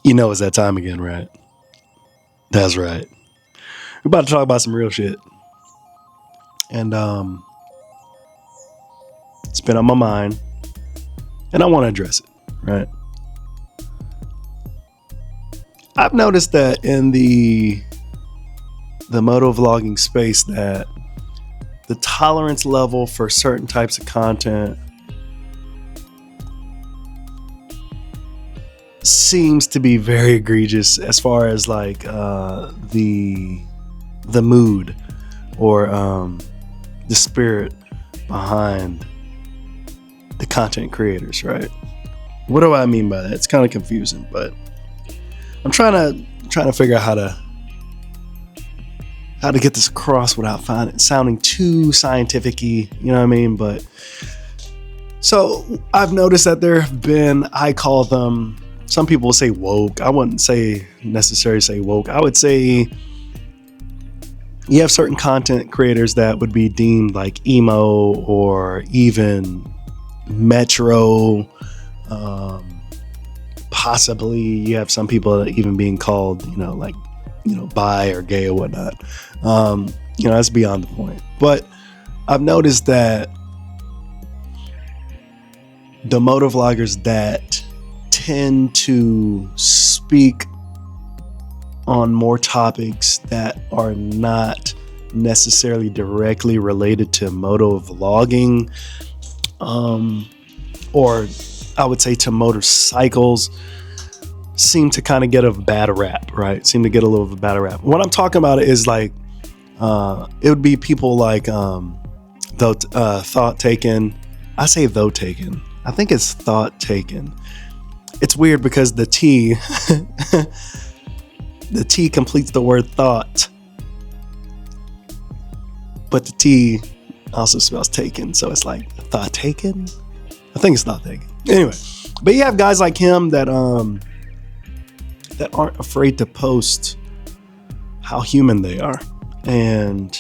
You know it's that time again, right? That's right. We're about to talk about some real shit. And it's been on my mind. And I want to address it, right? I've noticed that in the motovlogging space that the tolerance level for certain types of content seems to be very egregious as far as like the mood or the spirit behind the content creators, right? What do I mean by that? It's kind of confusing, but I'm trying to figure out how to get this across without sounding too scientific-y, you know what I mean? But so I've noticed that there have been, I call them, some people will say woke. I wouldn't necessarily say woke. I would say you have certain content creators that would be deemed like emo or even metro. Possibly you have some people that even being called, bi or gay or whatnot. That's beyond the point. But I've noticed that the motovloggers that tend to speak on more topics that are not necessarily directly related to motovlogging, or I would say to motorcycles, seem to kind of get a bad rap, right? Seem to get a little bit of a bad rap. What I'm talking about is like, it would be people like, Thought Taken. I say Though Taken. I think it's Thought Taken. It's weird because the T, the T completes the word thought, but the T also spells taken. So it's like Thought Taken. I think it's Thought Taken. Anyway, but you have guys like him that aren't afraid to post how human they are. And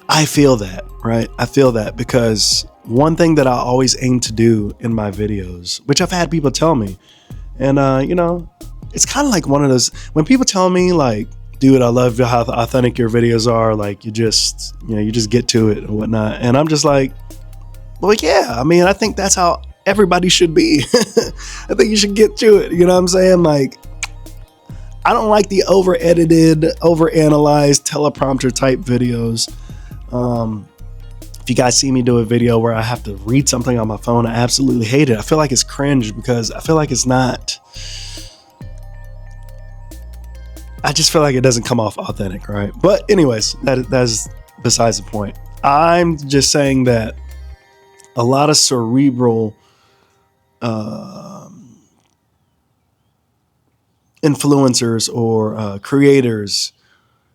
I feel that, right? I feel that because one thing that I always aim to do in my videos, which I've had people tell me, and it's kind of like one of those, when people tell me like, dude, I love how authentic your videos are, like you just get to it and whatnot. And I'm just like, well, yeah, I mean, I think that's how everybody should be. I think you should get to it. You know what I'm saying? Like, I don't like the over-edited, over-analyzed teleprompter type videos. If you guys see me do a video where I have to read something on my phone, I absolutely hate it. I feel like it's cringe because I feel like it's not, I just feel like it doesn't come off authentic, right? But anyways, that's besides the point. I'm just saying that a lot of cerebral influencers or creators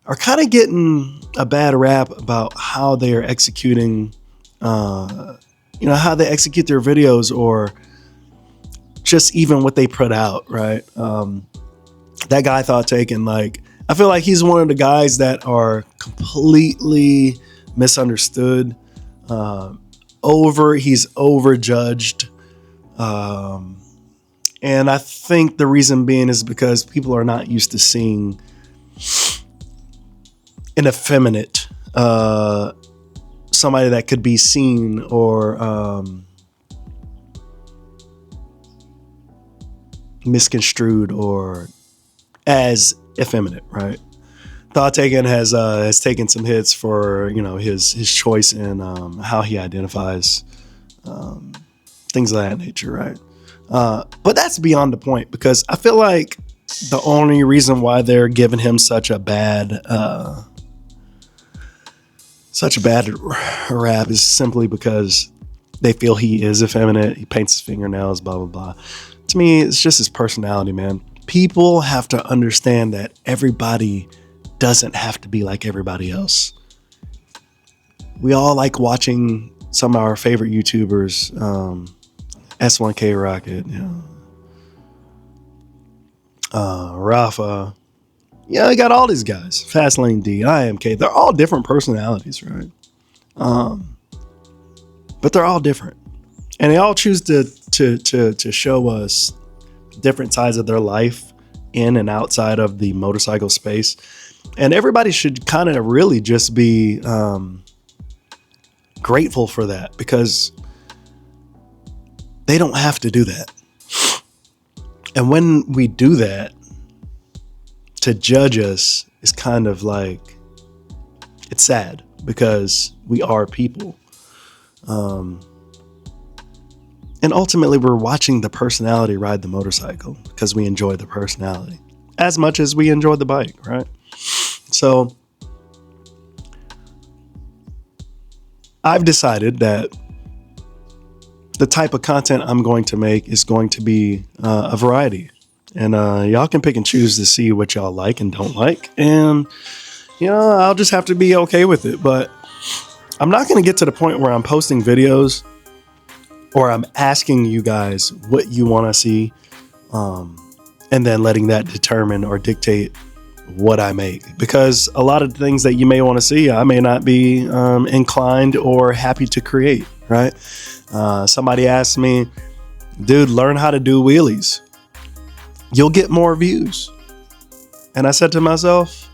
are kind of getting a bad rap about how they are executing, how they execute their videos or just even what they put out, right? That guy Thought Taken, like, I feel like he's one of the guys that are completely misunderstood, he's overjudged. And I think the reason being is because people are not used to seeing an effeminate, somebody that could be seen or misconstrued or as effeminate, right? Thought Taken has taken some hits for his choice in how he identifies, things of that nature, right? But that's beyond the point because I feel like the only reason why they're giving him such a bad rap is simply because they feel he is effeminate. He paints his fingernails, blah, blah, blah. To me, it's just his personality, man. People have to understand that everybody doesn't have to be like everybody else. We all like watching some of our favorite YouTubers, S1K Rocket, Rafa. Yeah, I got all these guys. Fastlane D, IMK. They're all different personalities, right? But they're all different. And they all choose to show us different sides of their life in and outside of the motorcycle space. And everybody should kind of really just be grateful for that, because they don't have to do that. And when we do that, to judge us is kind of like, it's sad, because we are people. And ultimately, we're watching the personality ride the motorcycle because we enjoy the personality as much as we enjoy the bike, right? So I've decided that the type of content I'm going to make is going to be a variety. And y'all can pick and choose to see what y'all like and don't like. And, I'll just have to be okay with it. But I'm not going to get to the point where I'm posting videos or I'm asking you guys what you want to see, and then letting that determine or dictate what I make. Because a lot of things that you may want to see, I may not be inclined or happy to create, right? Somebody asked me, dude, learn how to do wheelies. You'll get more views. And I said to myself,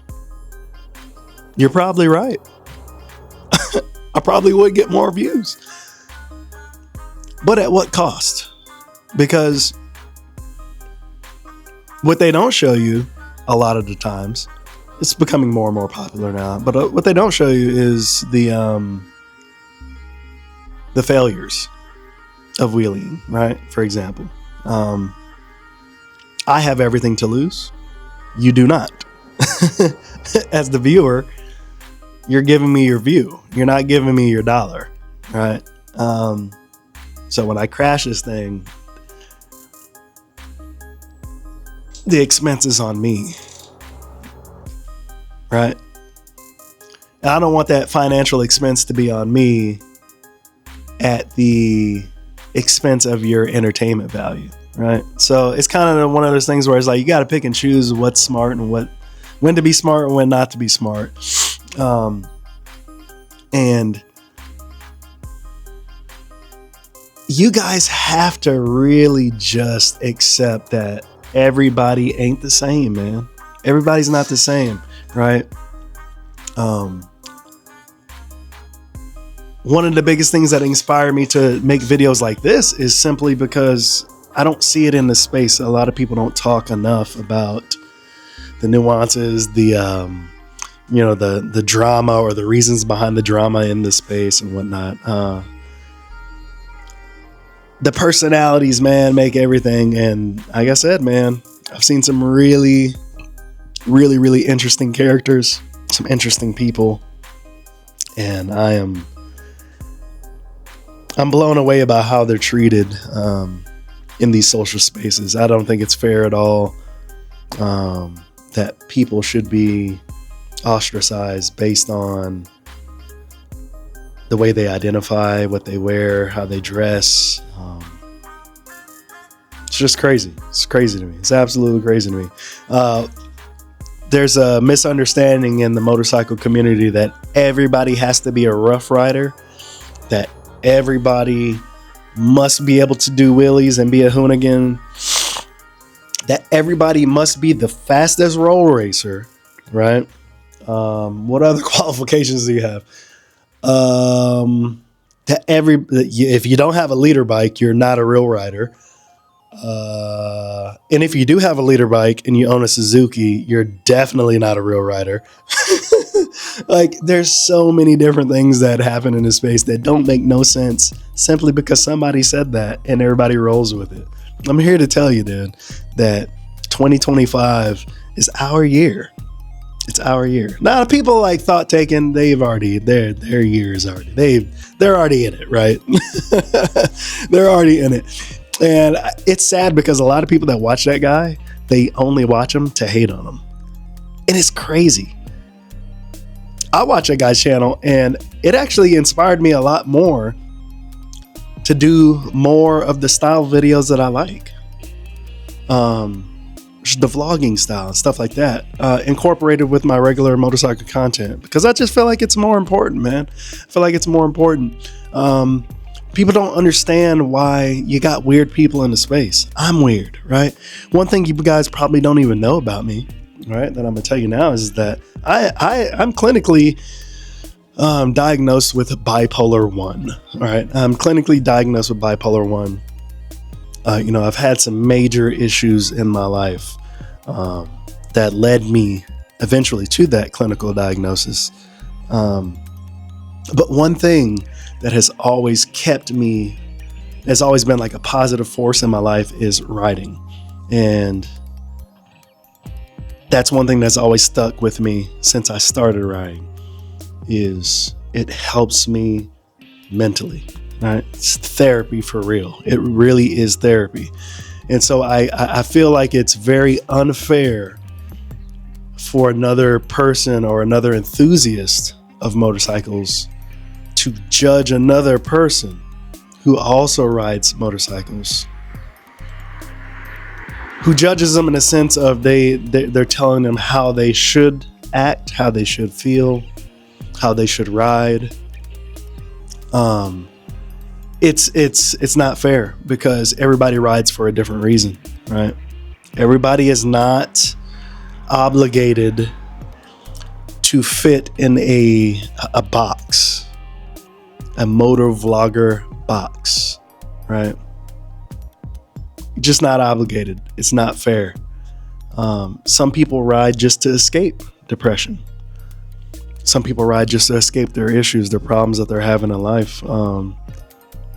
you're probably right. I probably would get more views. But at what cost? Because what they don't show you a lot of the times, it's becoming more and more popular now, but what they don't show you is the failures of wheeling, right? For example, I have everything to lose. You do not. As the viewer, you're giving me your view. You're not giving me your dollar, right? So when I crash this thing, the expense is on me, right? And I don't want that financial expense to be on me at the expense of your entertainment value, right? So it's kind of one of those things where it's like you got to pick and choose what's smart and when to be smart and when not to be smart. And you guys have to really just accept that everybody ain't the same, man. Everybody's not the same, right? One of the biggest things that inspired me to make videos like this is simply because I don't see it in the space. A lot of people don't talk enough about the nuances, the drama or the reasons behind the drama in the space and whatnot. The personalities, man, make everything. And like I said, man, I've seen some really, really, really interesting characters, some interesting people. And I'm blown away about how they're treated in these social spaces. I don't think it's fair at all that people should be ostracized based on the way they identify, what they wear, how they dress. It's just crazy. It's crazy to me. It's absolutely crazy to me. There's a misunderstanding in the motorcycle community that everybody has to be a rough rider, that everybody must be able to do wheelies and be a hoonigan, that everybody must be the fastest roll racer, right? What other qualifications do you have? If you don't have a leader bike, you're not a real rider. And if you do have a leader bike and you own a Suzuki, you're definitely not a real rider. Like, there's so many different things that happen in this space that don't make no sense simply because somebody said that and everybody rolls with it. I'm here to tell you, dude, that 2025 is our year. It's our year. Now, the people like thought taken, their year is already, they're already in it, right? They're already in it. And it's sad because a lot of people that watch that guy, they only watch him to hate on him. And it's crazy. I watch that guy's channel and it actually inspired me a lot more to do more of the style videos that I like. The vlogging style and stuff like that, incorporated with my regular motorcycle content, because I just feel like it's more important, man. I feel like it's more important. People don't understand why you got weird people in the space. I'm weird, right? One thing you guys probably don't even know about me, right, that I'm gonna tell you now is that I'm clinically diagnosed with bipolar 1. All right, I'm clinically diagnosed with bipolar 1. I've had some major issues in my life that led me eventually to that clinical diagnosis. But one thing that has always has always been like a positive force in my life is riding. And that's one thing that's always stuck with me since I started riding, is it helps me mentally, right? It's therapy for real. It really is therapy. And so I feel like it's very unfair for another person or another enthusiast of motorcycles to judge another person who also rides motorcycles, who judges them in a sense of they're telling them how they should act, how they should feel, how they should ride. It's not fair, because everybody rides for a different reason, right? Everybody is not obligated to fit in a box, a motor vlogger box, right? Just not obligated. It's not fair. Some people ride just to escape depression. Some people ride just to escape their issues, their problems that they're having in life.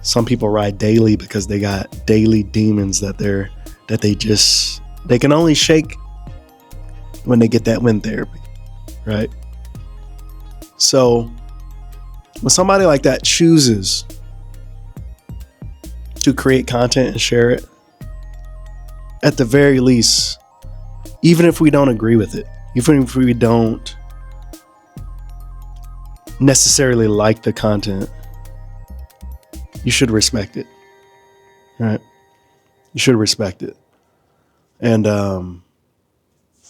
Some people ride daily because they got daily demons that they can only shake when they get that wind therapy, right? So when somebody like that chooses to create content and share it, at the very least, even if we don't agree with it, even if we don't necessarily like the content, you should respect it, right? You should respect it. And I'm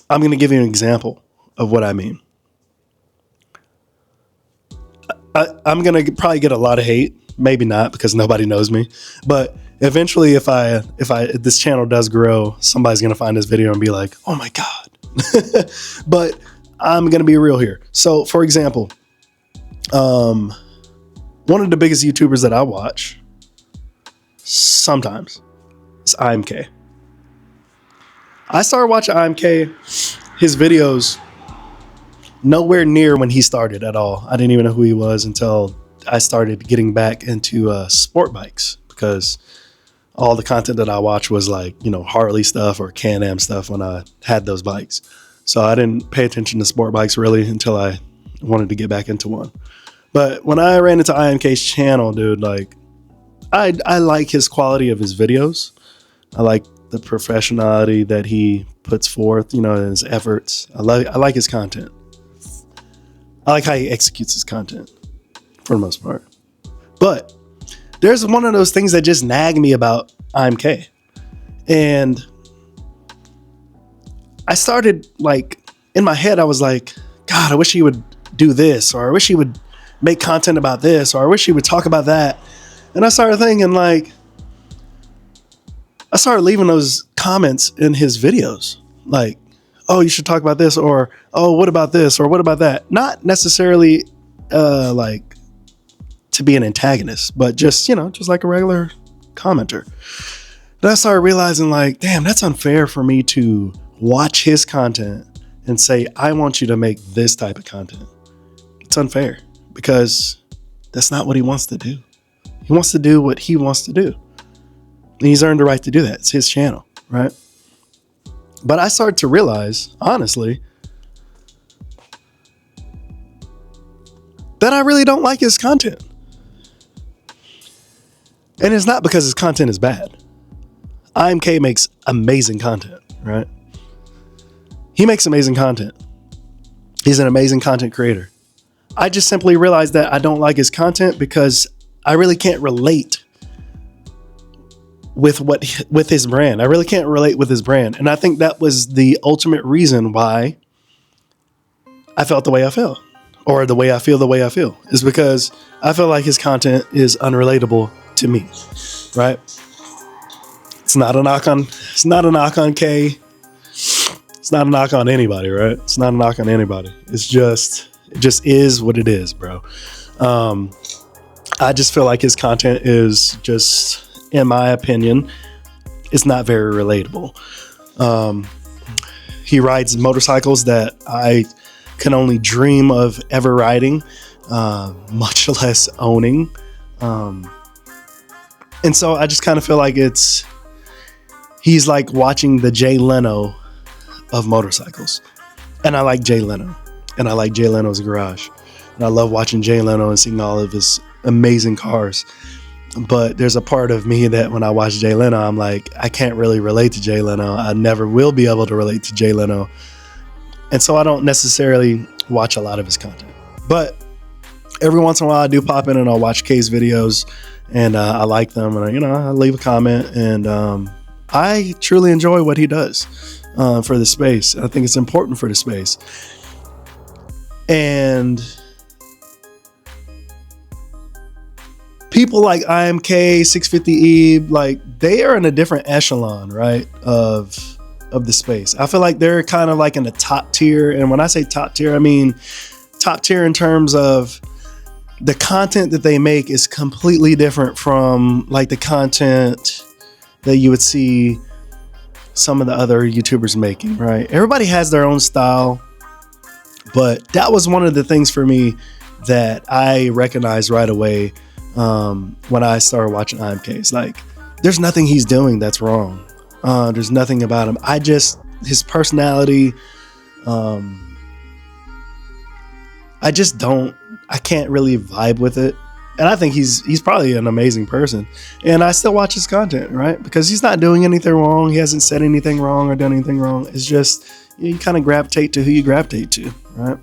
going to give you an example of what I mean. I'm going to probably get a lot of hate, maybe not, because nobody knows me, but eventually if this channel does grow, somebody's going to find this video and be like, oh my God. But I'm going to be real here. So for example, one of the biggest YouTubers that I watch sometimes is IMK. I started watching IMK, his videos, nowhere near when he started at all. I didn't even know who he was until I started getting back into sport bikes, because all the content that I watched was like, Harley stuff or Can-Am stuff when I had those bikes. So I didn't pay attention to sport bikes really until I wanted to get back into one. But when I ran into IMK's channel, dude, like I like his quality of his videos. I like the professionality that he puts forth, in his efforts. I like his content. I like how he executes his content for the most part. But there's one of those things that just nag me about IMK. And I started, like, in my head, I was like, God, I wish he would do this, or I wish he would make content about this, or I wish he would talk about that. And I started thinking, like, I started leaving those comments in his videos, like, oh, you should talk about this, or, oh, what about this, or what about that? Not necessarily like to be an antagonist, but just like a regular commenter. Then I started realizing, like, damn, that's unfair for me to watch his content and say, I want you to make this type of content. It's unfair, because that's not what he wants to do. He wants to do what he wants to do. And he's earned the right to do that. It's his channel, right? But I started to realize, honestly, that I really don't like his content. And it's not because his content is bad. IMK makes amazing content, right? He makes amazing content. He's an amazing content creator. I just simply realized that I don't like his content because I really can't relate with his brand. I really can't relate with his brand. And I think that was the ultimate reason why I felt the way I felt, or the way I feel, is because I feel like his content is unrelatable to me, right? It's not a knock on K. It's not a knock on anybody, right? It's not a knock on anybody. It just is what it is, bro. I just feel like his content is just, in my opinion, it's not very relatable. He rides motorcycles that I can only dream of ever riding, much less owning. And so I just kind of feel like he's like watching the Jay Leno of motorcycles. And I like Jay Leno, and I like Jay Leno's garage, and I love watching Jay Leno and seeing all of his amazing cars. But there's a part of me that when I watch Jay Leno, I'm like, I can't really relate to Jay Leno. I never will be able to relate to Jay Leno. And so I don't necessarily watch a lot of his content. But every once in a while I do pop in and I'll watch K's videos, and I like them, and I leave a comment, and I truly enjoy what he does for the space. I think it's important for the space. And people like IMK, 650E, like they are in a different echelon, right, of the space. I feel like they're kind of like in the top tier. And when I say top tier, I mean top tier in terms of the content that they make is completely different from like the content that you would see some of the other YouTubers making, right? Everybody has their own style, but that was one of the things for me that I recognized right away when I started watching IMK. It's like, there's nothing he's doing that's wrong. There's nothing about him. His personality, I can't really vibe with it. And I think he's probably an amazing person. And I still watch his content, right? Because he's not doing anything wrong. He hasn't said anything wrong or done anything wrong. It's just, you kind of gravitate to who you gravitate to, right?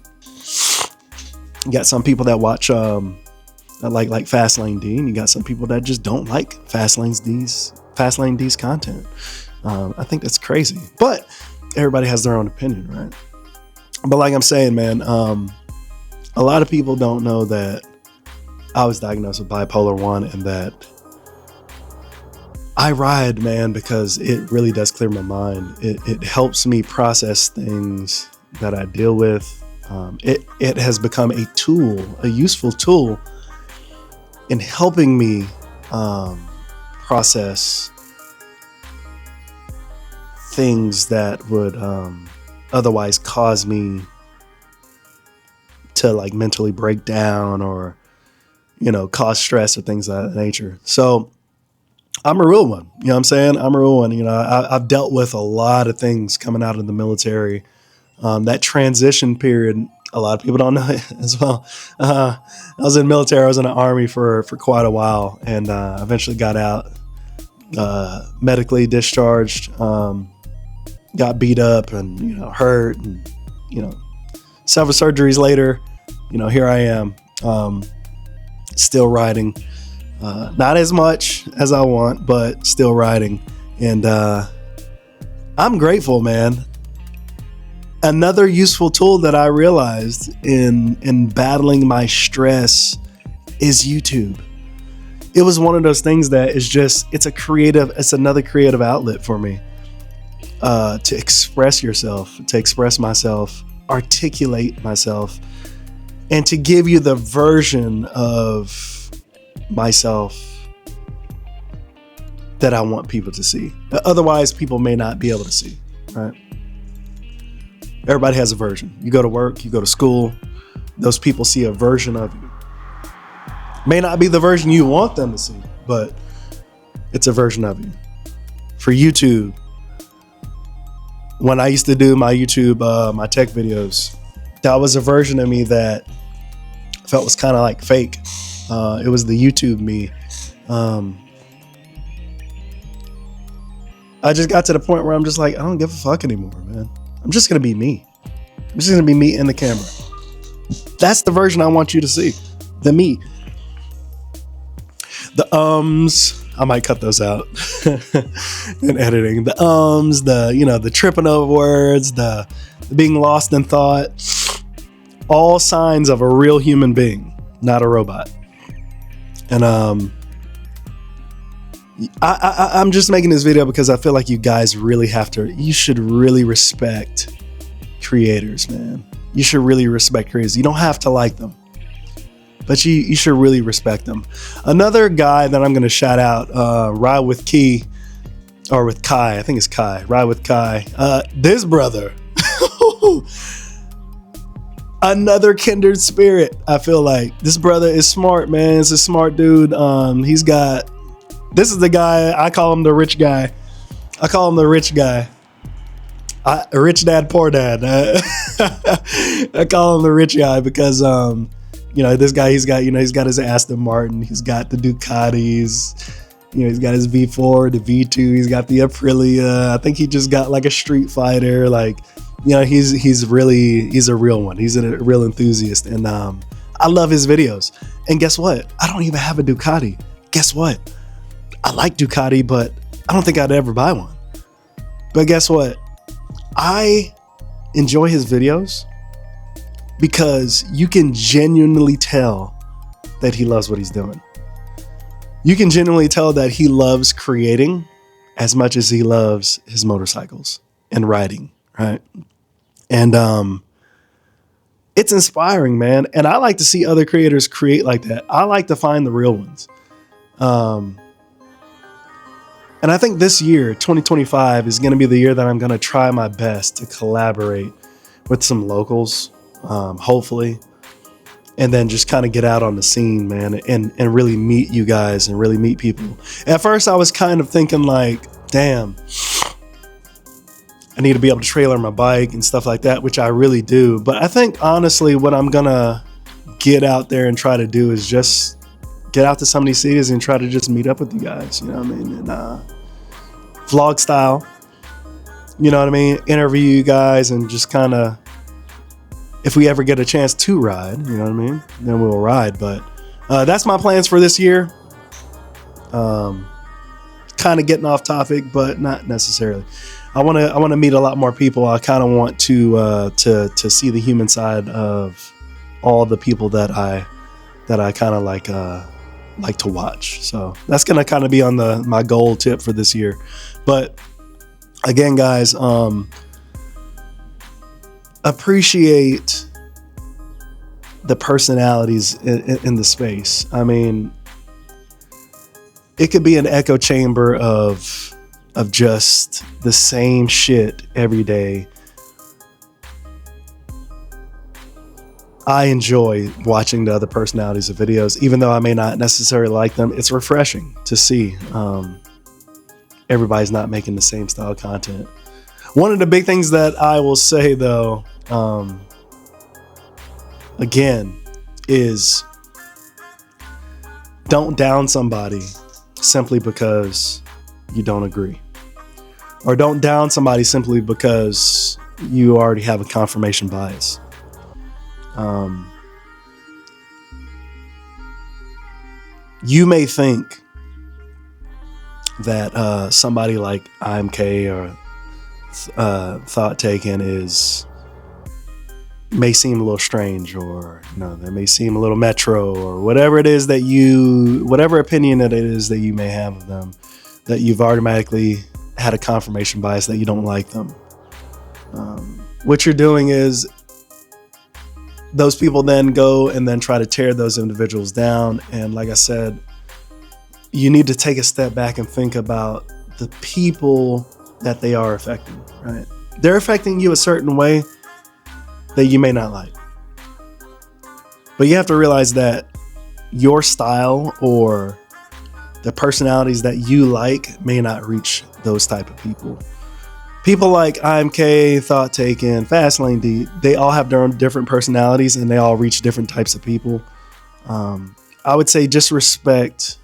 You got some people that watch, that like Fastlane D, and you got some people that just don't like Fastlane D's content. I think that's crazy. But everybody has their own opinion, right? But like I'm saying, man, a lot of people don't know that I was diagnosed with bipolar 1, and that I ride, man, because it really does clear my mind. It helps me process things that I deal with. It has become a tool, a useful tool in helping me process things that would otherwise cause me to like mentally break down, or cause stress or things of that nature. So I'm a real one. You know what I'm saying? I'm a real one. I've dealt with a lot of things coming out of the military. That transition period, a lot of people don't know it as well. I was in the military. I was in the Army for quite a while, and eventually got out, medically discharged, got beat up and, hurt, and, several surgeries later, here I am, still riding, not as much as I want, but still riding. And I'm grateful, man. Another useful tool that I realized in battling my stress is YouTube. It was one of those things that is just, it's another creative outlet for me, to express yourself, to express myself, articulate myself, and to give you the version of myself that I want people to see. Otherwise, people may not be able to see, right? Everybody has a version. You go to work, you go to school, those people see a version of you. May not be the version you want them to see, but it's a version of you. For YouTube, when I used to do my YouTube, my tech videos, that was a version of me that I felt was kind of like fake. It was the YouTube me. I just got to the point where I'm just like, I don't give a fuck anymore, man. I'm just going to be me. I'm just going to be me in the camera. That's the version I want you to see. The me. The I might cut those out in editing. The the tripping over words, the being lost in thought. All signs of a real human being, not a robot. And I'm just making this video because I feel like you guys really you should really respect creators, man. You should really respect creators. You don't have to like them, but you should really respect them. Another guy that I'm going to shout out, Ride with Key, or with Kai. I think it's Kai. Ride with Kai. This brother, another kindred spirit. I feel like this brother is smart, man. He's a smart dude. This is the guy, I call him the rich guy. I call him the rich guy. Rich dad, poor dad. I call him the rich guy because, this guy, he's got his Aston Martin. He's got the Ducatis. He's got his V4, the V2. He's got the Aprilia. I think he just got like a Street Fighter. Like, he's a real one. He's a real enthusiast. And I love his videos. And guess what? I don't even have a Ducati. Guess what? I like Ducati, but I don't think I'd ever buy one. But guess what? I enjoy his videos because you can genuinely tell that he loves what he's doing. You can genuinely tell that he loves creating as much as he loves his motorcycles and riding, right? And it's inspiring, man. And I like to see other creators create like that. I like to find the real ones. And I think this year, 2025, is going to be the year that I'm going to try my best to collaborate with some locals, hopefully, and then just kind of get out on the scene, man, and really meet you guys and really meet people. At first, I was kind of thinking like, damn, I need to be able to trailer my bike and stuff like that, which I really do. But I think, honestly, what I'm going to get out there and try to do is just get out to some of these cities and try to just meet up with you guys, you know what I mean? And vlog style, you know what I mean? Interview you guys and just kind of, if we ever get a chance to ride, you know what I mean? Then we'll ride. But that's my plans for this year. Kind of getting off topic, but not necessarily. I want to meet a lot more people. I kind of want to see the human side of all the people that I kind of like to watch. So that's going to kind of be on my goal tip for this year. But again, guys, appreciate the personalities in the space. I mean, it could be an echo chamber of just the same shit every day. I enjoy watching the other personalities of videos, even though I may not necessarily like them. It's refreshing to see everybody's not making the same style of content. One of the big things that I will say, though, again, is don't down somebody simply because you don't agree. Or don't down somebody simply because you already have a confirmation bias. You may think that somebody like IMK or Thought Taken may seem a little strange, or they may seem a little metro, or whatever it is whatever opinion that it is that you may have of them, that you've automatically had a confirmation bias that you don't like them. What you're doing is those people then go and then try to tear those individuals down. And like I said, you need to take a step back and think about the people that they are affecting, right? They're affecting you a certain way that you may not like. But you have to realize that your style or the personalities that you like may not reach those type of people. People like IMK, Thought Taken, Fastlane D, they all have their own different personalities and they all reach different types of people. I would say just respect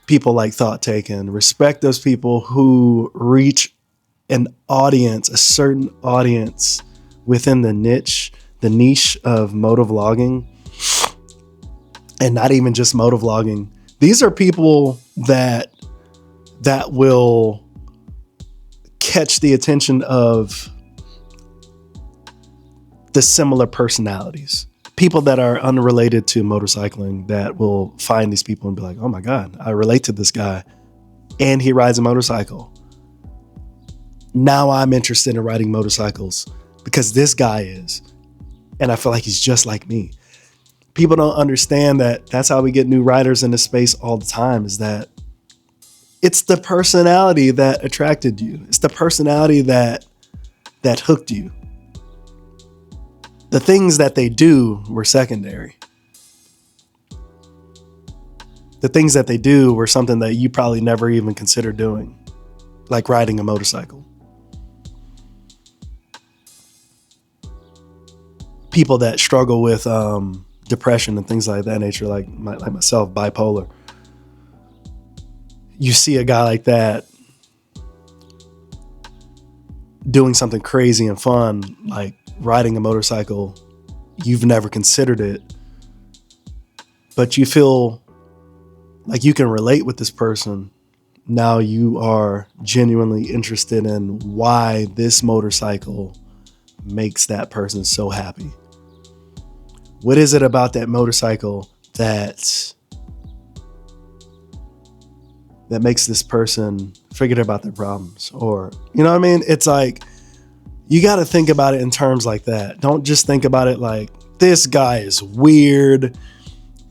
people like Thought Taken. Respect those people who reach an audience, a certain audience within the niche of motovlogging, and not even just motovlogging. These are people that will catch the attention of the similar personalities. people that are unrelated to motorcycling that will find these people and be like, oh my God, I relate to this guy and he rides a motorcycle. Now I'm interested in riding motorcycles because this guy is. And I feel like he's just like me. People don't understand that that's how we get new riders into space all the time, is that it's the personality that attracted you. It's the personality that hooked you. The things that they do were secondary. The things that they do were something that you probably never even considered doing, like riding a motorcycle. People that struggle with depression and things like that nature, like myself, bipolar. You see a guy like that doing something crazy and fun, like riding a motorcycle. You've never considered it, but you feel like you can relate with this person. Now you are genuinely interested in why this motorcycle makes that person so happy. What is it about that motorcycle that makes this person forget about their problems? Or, you know what I mean? It's like, you got to think about it in terms like that. Don't just think about it like, this guy is weird,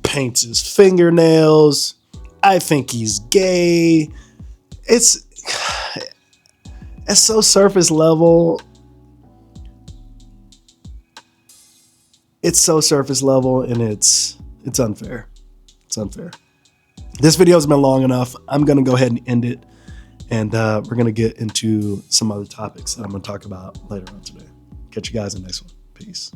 paints his fingernails, I think he's gay. It's so surface level. It's so surface level, and it's unfair. It's unfair. This video has been long enough. I'm going to go ahead and end it, and we're going to get into some other topics that I'm going to talk about later on today. Catch you guys in the next one. Peace.